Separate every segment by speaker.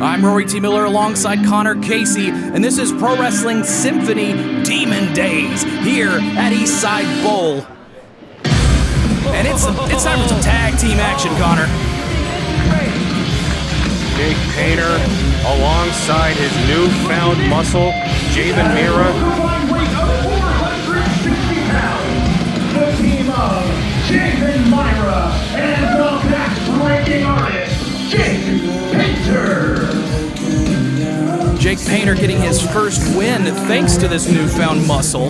Speaker 1: I'm Rory T. Miller alongside Connor Casey, and this is Pro Wrestling Symphony Demon Days here at Eastside Bowl. And it's time for some tag team action, Connor.
Speaker 2: Big Painter alongside his newfound muscle, Javen Myra.
Speaker 3: The team of Javen Myra and the Backbreaking Artist, Jake Painter.
Speaker 1: Jake Painter getting his first win thanks to this newfound muscle.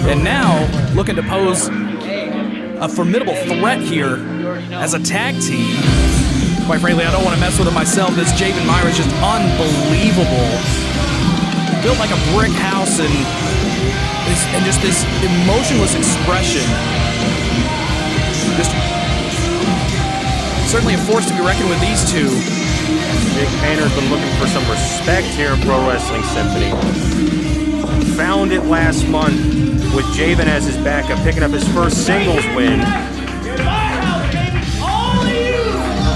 Speaker 1: And now looking to pose a formidable threat here as a tag team. Quite frankly, I don't want to mess with it myself. This Javen Myra is just unbelievable. Built like a brick house and just this emotionless expression. Just certainly a force to be reckoned with, these two.
Speaker 2: Big Painter's been looking for some respect here in Pro Wrestling Symphony. Found it last month with Javen as his backup, picking up his first singles win.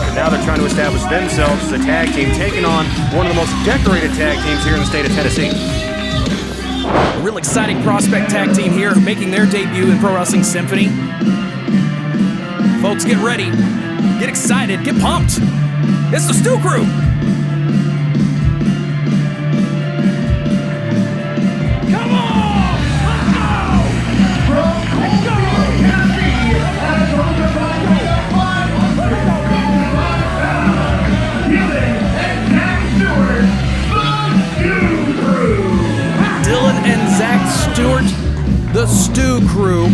Speaker 2: And now they're trying to establish themselves as a tag team, taking on one of the most decorated tag teams here in the state of Tennessee.
Speaker 1: A real exciting prospect tag team here, making their debut in Pro Wrestling Symphony. Folks, get ready, get excited, get pumped. It's the Stew Crew. Come on, let's go! Let's go! Dylan and Zach Stewart, the Stew Crew.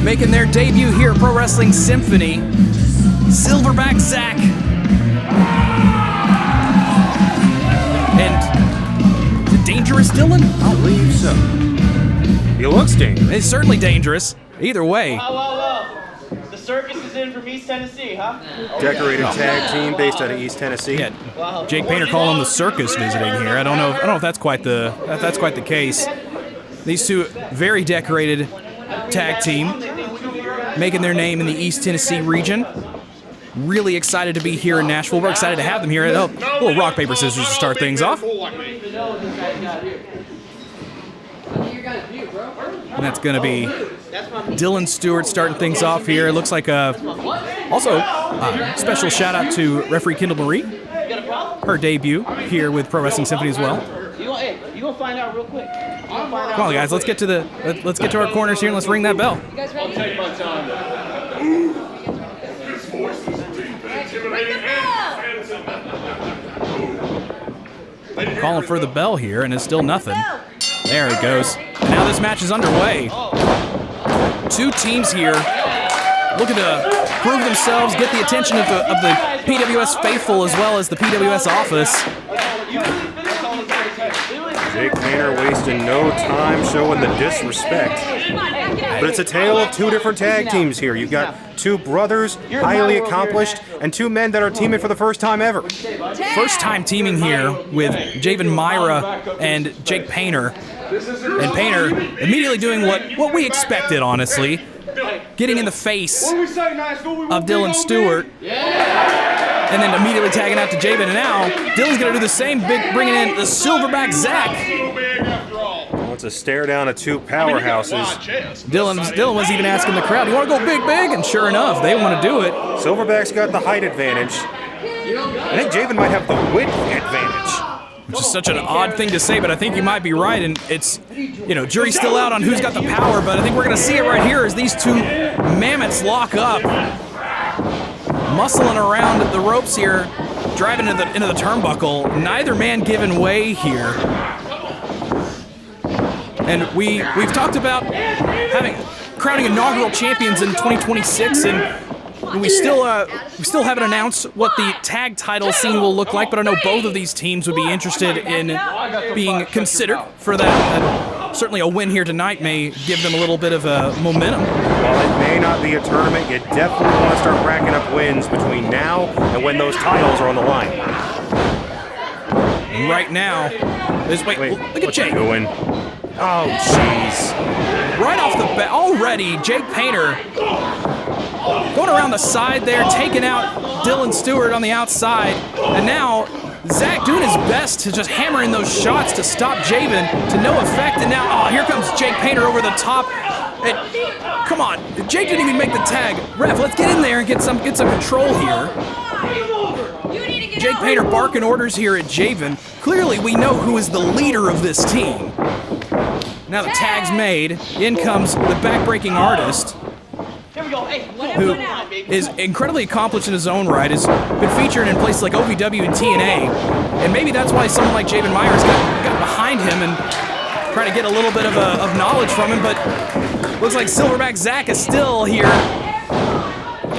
Speaker 1: Making their debut here at Pro Wrestling Symphony, Silverback Zach. And dangerous Dylan?
Speaker 2: I believe so. He looks dangerous.
Speaker 1: It's certainly dangerous. Either way.
Speaker 4: The circus is in from East Tennessee, huh?
Speaker 2: Decorated tag team based out of East Tennessee.
Speaker 1: Yeah, Jake Painter calling the circus visiting here. I don't know if that's quite the case. These two very decorated tag team, making their name in the East Tennessee region. Really excited to be here in Nashville. We're excited to have them here. A little rock, paper, scissors to start things off. And that's going to be Dylan Stewart starting things off here. It looks like also special shout out to referee Kendall Marie. Her debut here with Pro Wrestling Symphony as well.
Speaker 4: You gonna find out real quick.
Speaker 1: Come on, guys. Let's get to our corners here and let's ring that bell.
Speaker 5: You guys ready?
Speaker 3: Take my time. This voice is deep and intimidating.
Speaker 1: Calling for the bell here, and it's still nothing. There it goes. And now this match is underway. Two teams here looking to prove themselves, get the attention of the PWS faithful as well as the PWS office.
Speaker 2: Jake Painter wasting no time showing the disrespect. But it's a tale of two different tag teams here. You've got two brothers, highly accomplished, and two men that are teaming for the first time ever.
Speaker 1: First time teaming here with Javen Myra and Jake Painter. And Painter immediately doing what we expected, honestly. Getting in the face of Dylan Stewart. And then immediately tagging out to Javen. And now Dylan's going to do the same, bringing in the Silverback Zach.
Speaker 2: Well, it's a stare down of two powerhouses.
Speaker 1: Dylan was even asking the crowd, you want to go big? And sure enough, they want to do it.
Speaker 2: Silverback's got the height advantage. I think Javen might have the width advantage.
Speaker 1: Which is such an odd thing to say, but I think you might be right. And it's, jury's still out on who's got the power, but I think we're going to see it right here as these two mammoths lock up. Muscling around the ropes here, driving into the turnbuckle. Neither man giving way here. And we've talked about crowning inaugural champions in 2026, and we still haven't announced what the tag title scene will look like. But I know both of these teams would be interested in being considered for that. Certainly a win here tonight may give them a little bit of momentum.
Speaker 2: While it may not be a tournament, you definitely want to start racking up wins between now and when those titles are on the line.
Speaker 1: And right now, wait, look at Jake.
Speaker 2: Doing? Oh, jeez.
Speaker 1: Right off the bat, already, Jake Painter going around the side there, taking out Dylan Stewart on the outside. And now Zach doing his best to just hammer in those shots to stop Javen to no effect. And now, here comes Jake Painter over the top. Come on, Jake didn't even make the tag. Ref, let's get in there and get some control here. Jake Painter barking orders here at Javen. Clearly, we know who is the leader of this team. Now the tag's made. In comes the Backbreaking Artist, who is incredibly accomplished in his own right, has been featured in places like OVW and TNA, and maybe that's why someone like Javen Myra's got behind him and trying to get a little bit of knowledge from him, but looks like Silverback Zach is still here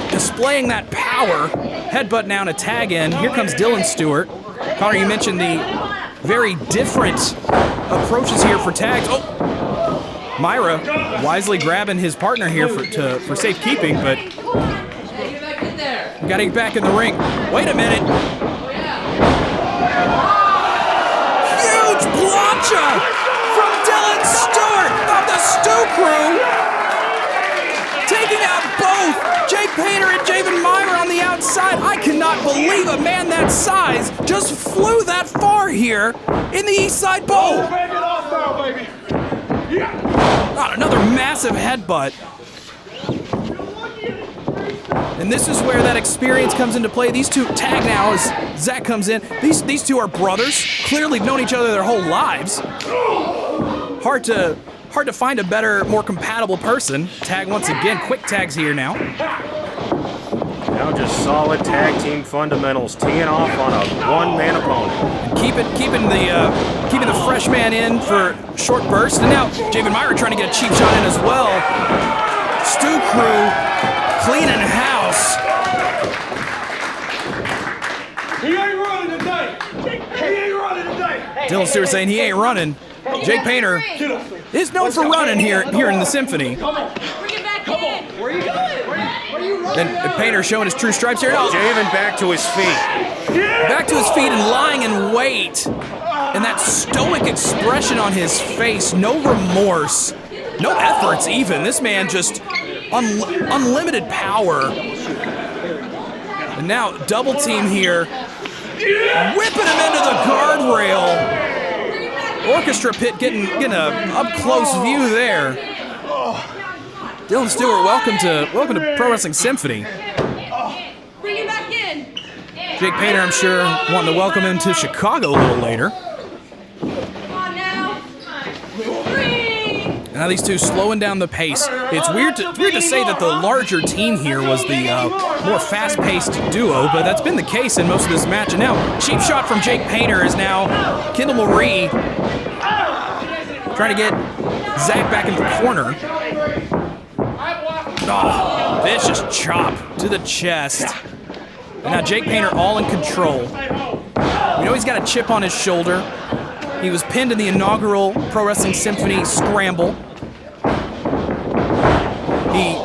Speaker 1: displaying that power. Headbutt now to tag in. Here comes Dylan Stewart. Connor, you mentioned the very different approaches here for tags. Oh, Myra wisely grabbing his partner here for safekeeping, but we gotta get back in the ring. Wait a minute. Huge plancha from Dylan Stewart of the Stew Crew, taking out both Jake Painter and Javen Myra on the outside. I cannot believe a man that size just flew that far here in the East Side Bowl. Another massive headbutt. And this is where that experience comes into play. These two tag now as Zach comes in. These two are brothers, clearly known each other their whole lives. Hard to find a better, more compatible person. Tag once again, quick tags here now.
Speaker 2: Now just solid tag team fundamentals, teeing off on a one-man opponent.
Speaker 1: And keeping the fresh man in for short bursts. And now Javen Myra trying to get a cheap shot in as well. Stew Crew cleaning house.
Speaker 3: He ain't running today. He ain't running today.
Speaker 1: Dylan Stewart saying he ain't running. Jake Painter is known for running here in the Symphony.
Speaker 4: Bring it back in. Where are you going?
Speaker 1: And Painter showing his true stripes here. No.
Speaker 2: Javen back to his feet.
Speaker 1: Back to his feet and lying in wait. And that stoic expression on his face, no remorse, no efforts even. This man just unlimited power. And now double team here, whipping him into the guardrail. Orchestra pit getting a up close view there. Dylan Stewart, welcome to Pro Wrestling Symphony.
Speaker 5: Bring him back in.
Speaker 1: Jake Painter, I'm sure, wanting to welcome him to Chicago a little later.
Speaker 5: Come on now. Bring.
Speaker 1: Now these two slowing down the pace. It's weird to say that the larger team here was the more fast-paced duo, but that's been the case in most of this match. And now, cheap shot from Jake Painter is now Kendall Marie trying to get Zach back in the corner. Oh, vicious chop to the chest. And now Jake Painter all in control. We know he's got a chip on his shoulder. He was pinned in the inaugural Pro Wrestling Symphony Scramble. He,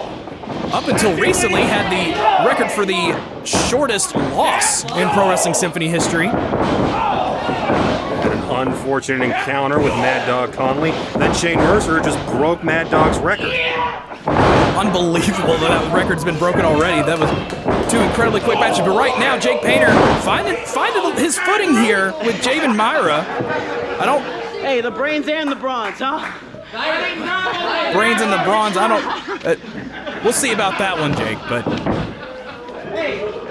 Speaker 1: up until recently, had the record for the shortest loss in Pro Wrestling Symphony history.
Speaker 2: Had an unfortunate encounter with Mad Dog Conley. Then Shane Mercer just broke Mad Dog's record.
Speaker 1: Unbelievable that record's been broken already. That was two incredibly quick matches. But right now, Jake Painter finding his footing here with Javen Myra.
Speaker 4: Hey, the brains and the bronze, huh?
Speaker 1: Brains in the bronze. We'll see about that one, Jake. But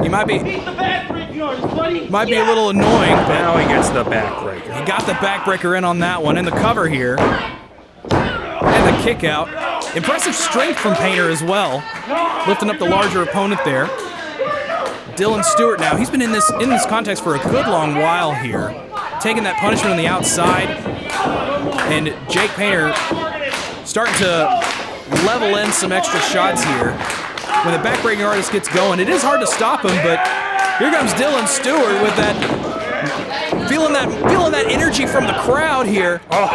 Speaker 1: he might be
Speaker 4: Beat the Backbreaking Artist, buddy.
Speaker 1: a little annoying. But
Speaker 2: Now he gets the backbreaker.
Speaker 1: he got the backbreaker in on that one, and the cover here, and the kick out. Impressive strength from Painter as well, lifting up the larger opponent there. Dylan Stewart now, he's been in this context for a good long while here, taking that punishment on the outside, and Jake Painter starting to level in some extra shots here. When the Backbreaking Artist gets going, it is hard to stop him, but here comes Dylan Stewart with that, feeling that energy from the crowd here.
Speaker 2: Oh,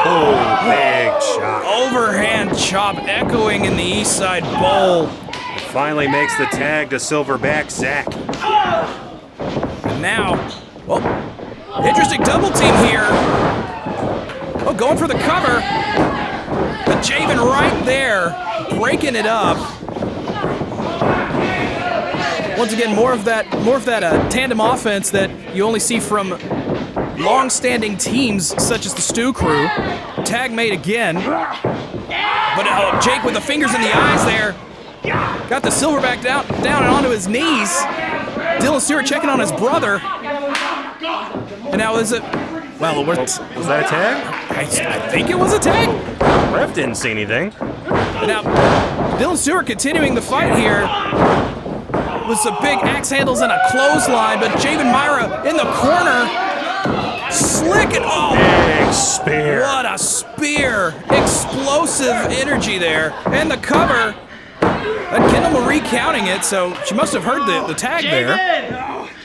Speaker 2: big chop.
Speaker 1: Overhand chop echoing in the East Side Bowl.
Speaker 2: Finally makes the tag to Silverback Zach.
Speaker 1: And now, interesting double team here. Oh, going for the cover. But Javen right there, breaking it up. Once again, more of that tandem offense that you only see from long-standing teams such as the Stew Crew. Tag made again. But Jake with the fingers in the eyes there. Got the Silverback down and onto his knees. Dylan Stewart checking on his brother. And now is it... Well,
Speaker 2: was that a tag?
Speaker 1: I think it was a tag.
Speaker 2: Ref didn't see anything.
Speaker 1: And now, Dylan Stewart continuing the fight here with some big axe handles and a clothesline, but Javen Myra in the corner, slick and
Speaker 2: big spear.
Speaker 1: What a spear! Explosive energy there, and the cover. And Kendall Marie counting it, so she must have heard the tag there.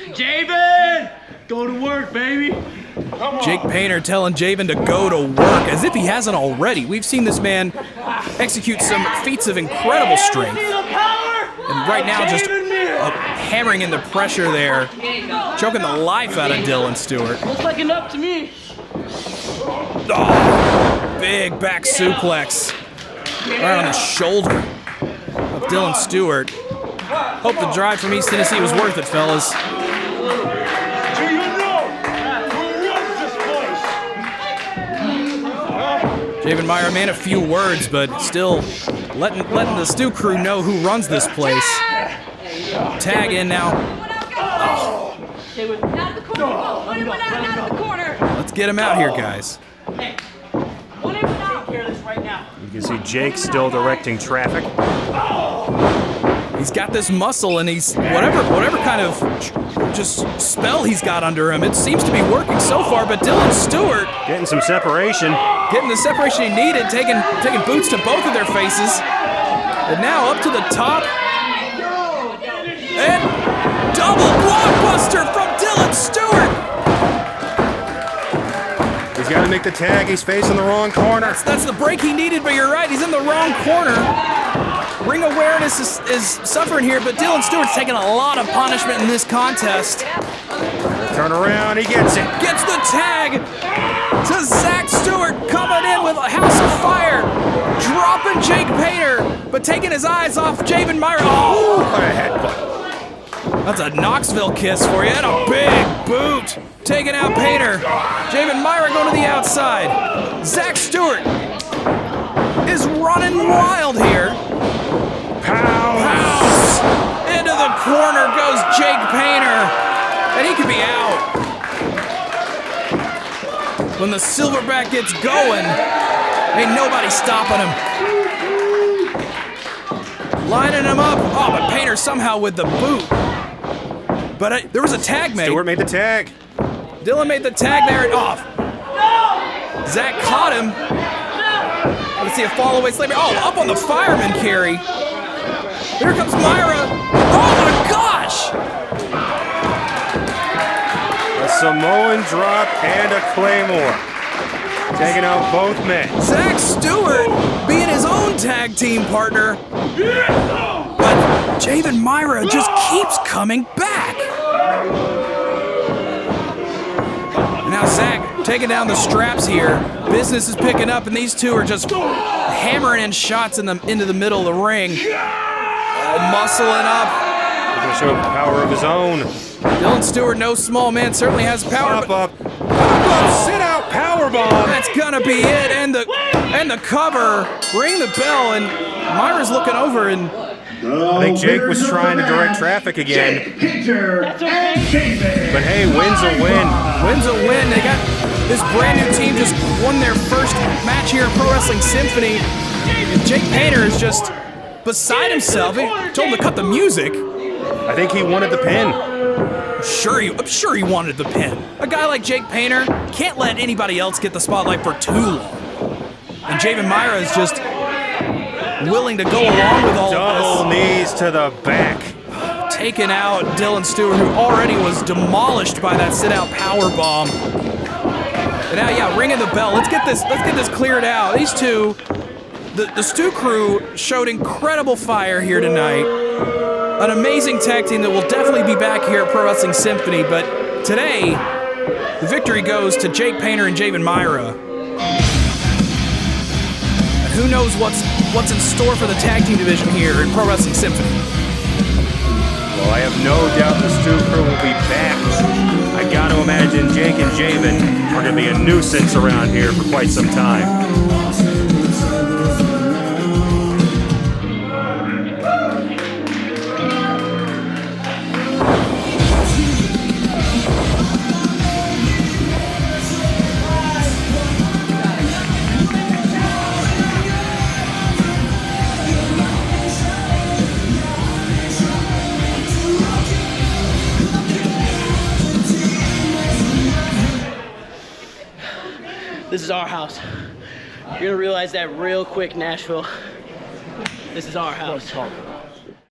Speaker 4: Javen! Go to work, baby.
Speaker 1: Jake Painter telling Javen to go to work, as if he hasn't already. We've seen this man execute some feats of incredible strength. And right now, just hammering in the pressure there, choking the life out of Dylan Stewart.
Speaker 4: Looks like enough to me.
Speaker 1: Oh, big back suplex right on the shoulder of Dylan Stewart. Hope the drive from East Tennessee was worth it, fellas. Javen Myra, man, a few words, but still letting the Stew Crew know who runs this place. Tag in now.
Speaker 5: Out of the corner. Out of the corner.
Speaker 1: Let's get him out here, guys.
Speaker 4: Take care of this right now.
Speaker 2: You can see Jake still directing traffic.
Speaker 1: He's got this muscle, and he's whatever kind of just spell he's got under him. It seems to be working so far, but Dylan Stewart
Speaker 2: getting some separation.
Speaker 1: Getting the separation he needed, taking boots to both of their faces. And now up to the top. And double blockbuster from Dylan Stewart.
Speaker 2: He's got to make the tag. He's facing the wrong corner.
Speaker 1: That's the break he needed, but you're right. He's in the wrong corner. Ring awareness is suffering here, but Dylan Stewart's taking a lot of punishment in this contest.
Speaker 2: Turn around, he gets it.
Speaker 1: Gets the tag to Zach Stewart, coming in with a house of fire, dropping Jake Painter, but taking his eyes off Javen Myra. Oh,
Speaker 2: what a headbutt.
Speaker 1: That's a Knoxville kiss for you, and a big boot, taking out Painter. Javen Myra going to the outside. Zach Stewart is running wild here.
Speaker 2: Pounce.
Speaker 1: Into the corner goes Jake Painter, and he could be out. When the Silverback gets going, ain't nobody stopping him. Lining him up. Oh, but Painter somehow with the boot. But there was a tag made.
Speaker 2: Stewart made the tag.
Speaker 1: Dylan made the tag there and off. Zach caught him. Let's see a fall away slammer. Oh, up on the fireman carry. Here comes Myra. Oh my gosh!
Speaker 2: A Samoan drop and a Claymore. Taking out both men.
Speaker 1: Zach Stewart being his own tag team partner. But Javen Myra just keeps coming back. And now Zach taking down the straps here. Business is picking up, and these two are just hammering in shots into the middle of the ring. Muscling up.
Speaker 2: He's going to show power of his own.
Speaker 1: Dylan Stewart, no small man, certainly has power.
Speaker 2: Pop up, sit out, powerbomb.
Speaker 1: That's gonna be it, and the cover. Ring the bell, and Myra's looking over, and
Speaker 2: I think Jake was trying to direct traffic again. But hey, win's a win.
Speaker 1: Win's a win. They got this brand new team just won their first match here at Pro Wrestling Symphony, and Jake Painter is just beside himself. He told him to cut the music.
Speaker 2: I think he wanted the pin.
Speaker 1: I'm sure he wanted the pin. A guy like Jake Painter can't let anybody else get the spotlight for too long. And Javen Myra is just willing to go along with all of
Speaker 2: Double knees to the back.
Speaker 1: this. Taking out Dylan Stewart, who already was demolished by that sit-out powerbomb. And now, yeah, ringing the bell. Let's get this cleared out. These two, the Stew Crew showed incredible fire here tonight. An amazing tag team that will definitely be back here at Pro Wrestling Symphony, but today, the victory goes to Jake Painter and Javen Myra. And who knows what's in store for the tag team division here in Pro Wrestling Symphony.
Speaker 2: Well, I have no doubt the Stew crew will be back. I got to imagine Jake and Javen are going to be a nuisance around here for quite some time.
Speaker 4: This is our house. You're gonna realize that real quick, Nashville. This is our house.